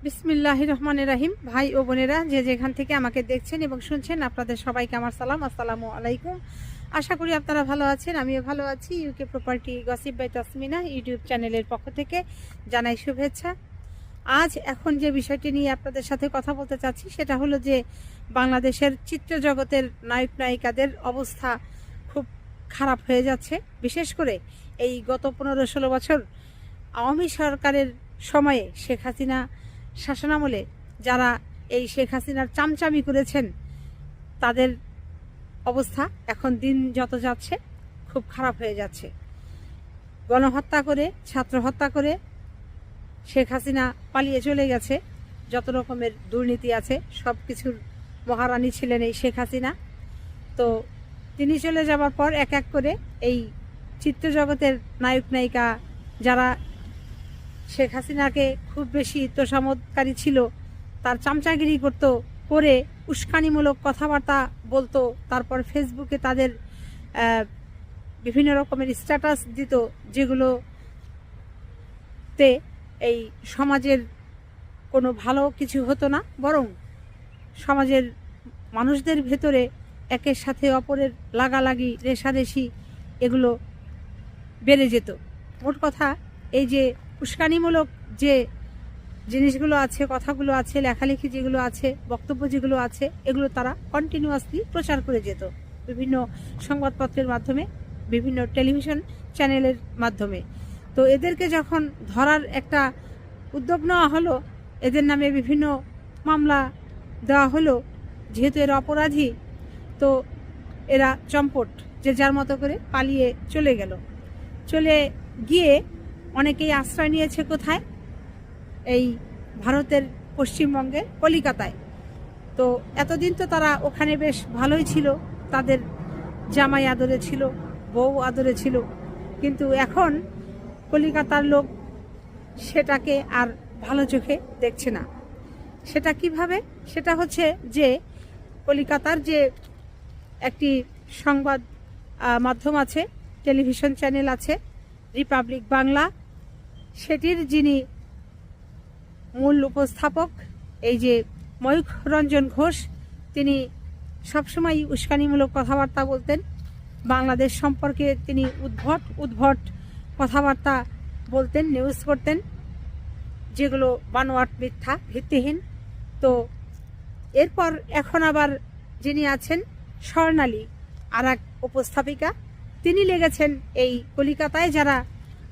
বিসমিল্লাহির রহমানির রহিম। ভাই ও বোনেরা যে যেখান থেকে আমাকে দেখছেন এবং শুনছেন, আপনাদের সবাইকে আমার সালাম, আসসালামু আলাইকুম। আশা করি আপনারা ভালো আছেন, আমিও ভালো আছি। UK property gossip by Tasmina YouTube চ্যানেলের পক্ষ থেকে জানাই শুভেচ্ছা। আজ এখন যে বিষয়টি নিয়ে আপনাদের সাথে কথা বলতে চাচ্ছি সেটা হলো যে বাংলাদেশের চিত্রজগতের নায়ক নায়িকাদের অবস্থা খুব খারাপ হয়ে যাচ্ছে। বিশেষ করে এই গত 15-16 বছর আওয়ামী সরকারের সময়ে শেখ হাসিনা শাসনামলে যারা এই শেখ হাসিনার চামচামি করেছেন তাদের অবস্থা এখন দিন যত যাচ্ছে খুব খারাপ হয়ে যাচ্ছে। গণহত্যা করে, ছাত্র হত্যা করে শেখ হাসিনা পালিয়ে চলে গেছে। যত রকমের দুর্নীতি আছে সব কিছুর মহারানী ছিলেন এই শেখ হাসিনা। তো তিনি চলে যাওয়ার পর এক এক করে এই চিত্রজগতের নায়ক নায়িকা যারা শেখ হাসিনাকে খুব বেশি তোষামোদকারী ছিল, তার চামচাগিরি করতো, করে উস্কানিমূলক কথাবার্তা বলতো, তারপর ফেসবুকে তাদের বিভিন্ন রকমের স্ট্যাটাস দিত, যেগুলোতে এই সমাজের কোনো ভালো কিছু হতো না, বরং সমাজের মানুষদের ভেতরে একের সাথে অপরের লাগালাগি, রেষারেষি এগুলো বেড়ে যেত। মোট কথা, এই যে উস্কানিমূলক যে জিনিসগুলো আছে, কথাগুলো আছে, লেখালেখি যেগুলো আছে, বক্তব্য যেগুলো আছে, এগুলো তারা কন্টিনিউয়াসলি প্রচার করে যেত বিভিন্ন সংবাদপত্রের মাধ্যমে, বিভিন্ন টেলিভিশন চ্যানেলের মাধ্যমে। তো এদেরকে যখন ধরার একটা উদ্যোগ নেওয়া হলো, এদের নামে বিভিন্ন মামলা দেওয়া হলো, যেহেতু এরা অপরাধী, তো এরা চম্পট যে যার মতো করে পালিয়ে চলে গেল। চলে গিয়ে অনেকেই আশ্রয় নিয়েছে কোথায়? এই ভারতের পশ্চিমবঙ্গে কলিকাতায়। তো এতদিন তো তারা ওখানে বেশ ভালোই ছিল, তাদের জামাই আদরে ছিল, বউ আদরে ছিল, কিন্তু এখন কলিকাতার লোক সেটাকে আর ভালো চোখে দেখছে না। সেটা কিভাবে? সেটা হচ্ছে যে কলিকাতার যে একটি সংবাদ মাধ্যম আছে, টেলিভিশন চ্যানেল আছে, রিপাবলিক বাংলা, সেটির যিনি মূল উপস্থাপক এই যে ময়ূখ রঞ্জন ঘোষ, তিনি সবসময় উস্কানিমূলক কথাবার্তা বলতেন। বাংলাদেশ সম্পর্কে তিনি উদ্ভট কথাবার্তা বলতেন, নিউজ করতেন, যেগুলো বানোয়াট, মিথ্যা, ভিত্তিহীন। তো এরপর এখন আবার যিনি আছেন স্বর্ণালী, আর এক উপস্থাপিকা, তিনি লেগেছেন এই কলিকাতায় যারা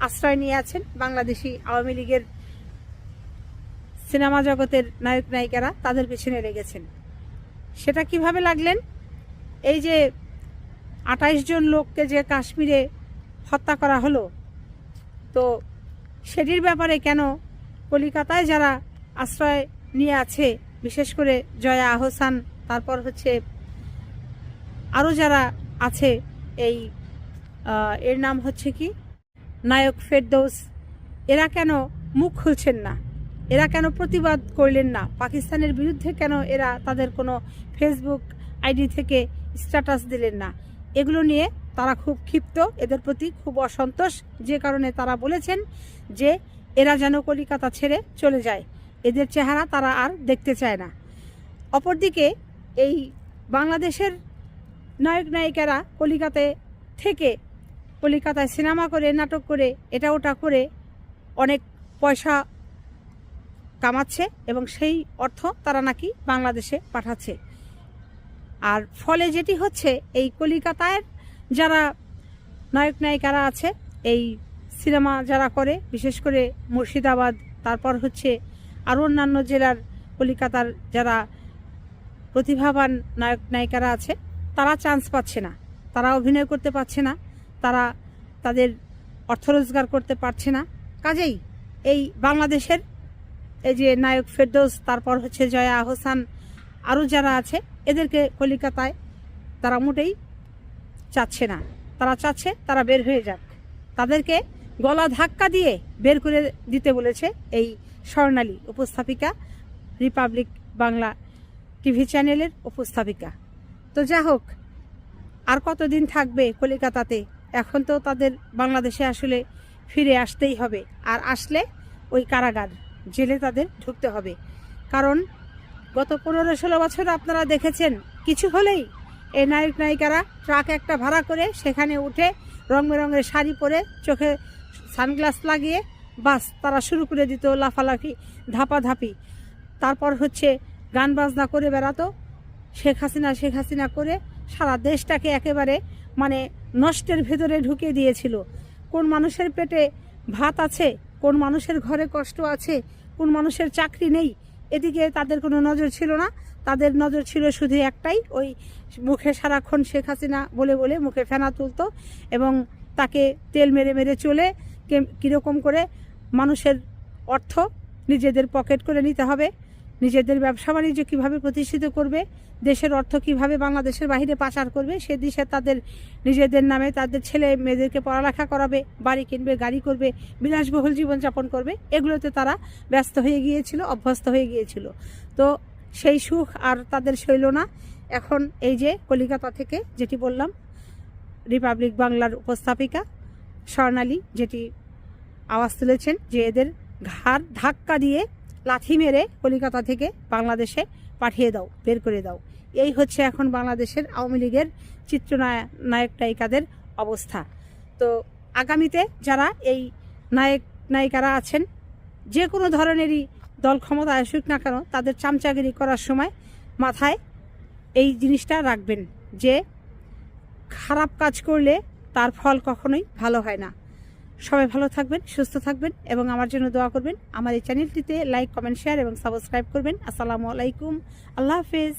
আশ্রয় নিয়ে আছেন বাংলাদেশি আওয়ামী লীগের সিনেমা জগতের নায়ক নায়িকারা, তাদের পেছনে লেগেছেন। সেটা কিভাবে লাগলেন? এই যে 28 জন লোককে যে কাশ্মীরে হত্যা করা হলো, তো সেটির ব্যাপারে কেন কলিকাতায় যারা আশ্রয় নিয়ে আছে, বিশেষ করে জয়া আহসান, তারপর হচ্ছে আরও যারা আছে, এই এর নাম হচ্ছে কি, নায়ক ফেরদৌস, এরা কেন মুখ খুলছেন না? এরা কেন প্রতিবাদ করলেন না? পাকিস্তানের বিরুদ্ধে কেন এরা তাদের কোনো ফেসবুক আইডি থেকে স্ট্যাটাস দিলেন না? এগুলো নিয়ে তারা খুব ক্ষিপ্ত, এদের প্রতি খুব অসন্তোষ, যে কারণে তারা বলেছেন যে এরা যেন কলিকাতা ছেড়ে চলে যায়, এদের চেহারা তারা আর দেখতে চায় না। অপরদিকে এই বাংলাদেশের নায়ক নায়িকারা কলিকাতায় থেকে, কলিকাতায় সিনেমা করে, নাটক করে, এটা ওটা করে অনেক পয়সা কামাচ্ছে এবং সেই অর্থ তারা নাকি বাংলাদেশে পাঠাচ্ছে। আর ফলে যেটি হচ্ছে, এই কলিকাতায় যারা নায়ক নায়িকারা আছে, এই সিনেমা যারা করে, বিশেষ করে মুর্শিদাবাদ, তারপর হচ্ছে আরও অন্যান্য জেলার, কলিকাতার যারা প্রতিভাবান নায়ক নায়িকারা আছে, তারা চান্স পাচ্ছে না, তারা অভিনয় করতে পারছে না, তারা তাদের অর্থ রোজগার করতে পারছে না। কাজেই এই বাংলাদেশের এই যে নায়ক ফেরদৌস, তারপর হচ্ছে জয়া আহসান, আরও যারা আছে, এদেরকে কলিকাতায় তারা মোটেই চাচ্ছে না। তারা চাচ্ছে তারা বের হয়ে যাক, তাদেরকে গলা ধাক্কা দিয়ে বের করে দিতে বলেছে এই স্বর্ণালী উপস্থাপিকা, রিপাবলিক বাংলা টিভি চ্যানেলের উপস্থাপিকা। তো যা হোক, আর কতদিন থাকবে কলিকাতাতে? এখন তো তাদের বাংলাদেশে আসলে ফিরে আসতেই হবে, আর আসলে ওই কারাগার, জেলে তাদের ঢুকতে হবে। কারণ গত 15-16 বছর আপনারা দেখেছেন, কিছু হলেই এই নায়ক নায়িকারা ট্রাক একটা ভাড়া করে সেখানে উঠে রং বেরঙের শাড়ি পরে, চোখে সানগ্লাস লাগিয়ে বাস তারা শুরু করে দিত লাফালাফি, ধাপাধাপি। তারপর হচ্ছে গান বাজনা করে বেড়াতো, শেখ হাসিনা করে সারা দেশটাকে একেবারে মানে নষ্টের ভেতরে ঢুকিয়ে দিয়েছিল। কোন মানুষের পেটে ভাত আছে, কোন মানুষের ঘরে কষ্ট আছে, কোন মানুষের চাকরি নেই, এদিকে তাদের কোনো নজর ছিল না। তাদের নজর ছিল শুধু একটাই, ওই মুখে সারাক্ষণ শেখ হাসিনা বলে বলে মুখে ফেনা তুলতো এবং তাকে তেল মেরে মেরে চলে কীরকম করে মানুষের অর্থ নিজেদের পকেট করে নিতে হবে, নিজেদের ব্যবসা বাণিজ্য কীভাবে প্রতিষ্ঠিত করবে, দেশের অর্থ কিভাবে বাংলাদেশের বাইরে পাচার করবে, সে দিশে তাদের নিজেদের নামে তাদের ছেলে মেয়েদেরকে পড়ালেখা করাবে, বাড়ি কিনবে, গাড়ি করবে, বিলাসবহুল জীবনযাপন করবে, এগুলোতে তারা ব্যস্ত হয়ে গিয়েছিল, অভ্যস্ত হয়ে গিয়েছিল। তো সেই সুখ আর তাদের সইল না। এখন এই যে কলিকাতা থেকে যেটি বললাম, রিপাবলিক বাংলার উপস্থাপিকা স্বর্ণালী যেটি আওয়াজ তুলেছেন যে এদের ঘাড় ধাক্কা দিয়ে লাথি মেরে কলিকাতা থেকে বাংলাদেশে পাঠিয়ে দাও, বের করে দাও। এই হচ্ছে এখন বাংলাদেশের আওয়ামী লীগের নায়ক নায়িকাদের অবস্থা। তো আগামীতে যারা এই নায়ক নায়িকারা আছেন, যে কোনো ধরনেরই দল ক্ষমতায় আসুক না কেন, তাদের চামচাগিরি করার সময় মাথায় এই জিনিসটা রাখবেন যে খারাপ কাজ করলে তার ফল কখনোই ভালো হয় না। সবাই ভালো থাকবেন, সুস্থ থাকবেন এবং আমার জন্য দোয়া করবেন। আমার এই চ্যানেলটিতে লাইক, কমেন্ট, শেয়ার এবং সাবস্ক্রাইব করবেন। আসসালামু আলাইকুম, আল্লাহ হাফেজ।